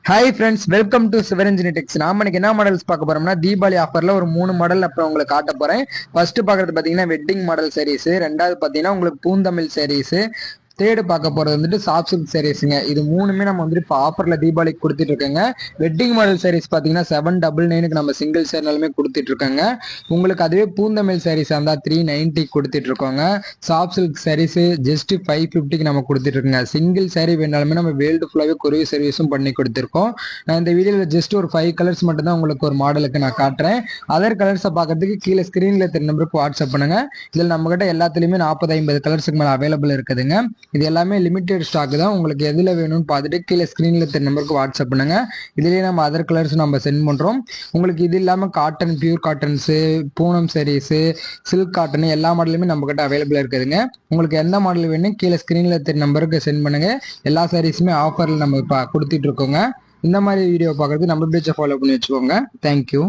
Hi friends, welcome to Sivaranjani techs. நாம இன்னைக்கு என்ன மாடல்ஸ் பார்க்க போறோம்னா, தீபாவளி ஆஃபர்ல ஒரு 3 மாடல் அப்புறம் உங்களுக்கு காட்ட போறேன். ஃபர்ஸ்ட் பாக்குறது பாத்தீங்கன்னா வெட்டிங் மாடல் சாரீஸ், ரெண்டாவது பாத்தீங்கன்னா உங்களுக்கு பூந்தமிழ் சாரீஸ், தேர்டு பார்க்க போறது வந்துட்டு சாஃப்ட் சில்க் சாரீஸ்ங்க. இது மூணுமே நம்ம வந்துட்டு இப்போ ஆஃபர்ல தீபாவளிக்கு கொடுத்துட்டு இருக்கோங்க. வெட்டிங் மாடல் சாரீஸ் பாத்தீங்கன்னா 799க்கு நம்ம சிங்கிள் சேர்னாலுமே கொடுத்துட்டு இருக்கோங்க. உங்களுக்கு அதுவே பூந்தமிழ் சாரீஸ் இருந்தா 390 கொடுத்துட்டு இருக்கோங்க. சாஃப்ட் சில்க் சாரீஸ் ஜஸ்ட் 550க்கு நம்ம கொடுத்துட்டு இருக்கோங்க. சிங்கிள் சாரீ வேணாலுமே நம்ம வேர்ல்டு ஃபுல்லாவே கொரியர் சர்வீஸும் பண்ணி கொடுத்துருக்கோம். நான் இந்த வீடியோல ஜஸ்ட் ஒரு 5 கலர்ஸ் மட்டும் தான் உங்களுக்கு ஒரு மாடலுக்கு நான் காட்டுறேன். அதர் கலர்ஸை பார்க்கறதுக்கு கீழே ஸ்கிரீன்ல தெரிய நம்பருக்கு வாட்ஸ்அப் பண்ணுங்க. இதில் நம்ம கிட்ட எல்லாத்துலயுமே 40-50 கலர்ஸுக்கு மேலே அவைலபிள் இருக்குதுங்க. இது எல்லாமே லிமிடெட் ஸ்டாக் தான். உங்களுக்கு எதுல வேணும்னு பார்த்துட்டு கீழே ஸ்கிரீன்ல தெரிய நம்பருக்கு வாட்ஸ்அப் பண்ணுங்க. இதுலயே நம்ம அதர் கலர்ஸ் நம்ம சென்ட் பண்றோம். உங்களுக்கு இது இல்லாம cotton, pure cottons, Poonam sarees, silk cotton எல்லா மாடலுமே நம்ம கிட்ட அவைலபிளா இருக்குதுங்க. உங்களுக்கு எந்த மாடல் வேணும் கீழே ஸ்கிரீன்ல தெரிய நம்பருக்கு சென்ட் பண்ணுங்க. எல்லா சாரீஸுமே ஆஃபர்ல நம்ம இப்போ கொடுத்துட்டு இருக்கோங்க. இந்த மாதிரி வீடியோ பார்க்கறதுக்கு நம்ம பேஜை ஃபாலோ பண்ணி வச்சுக்கோங்க. தேங்க்யூ.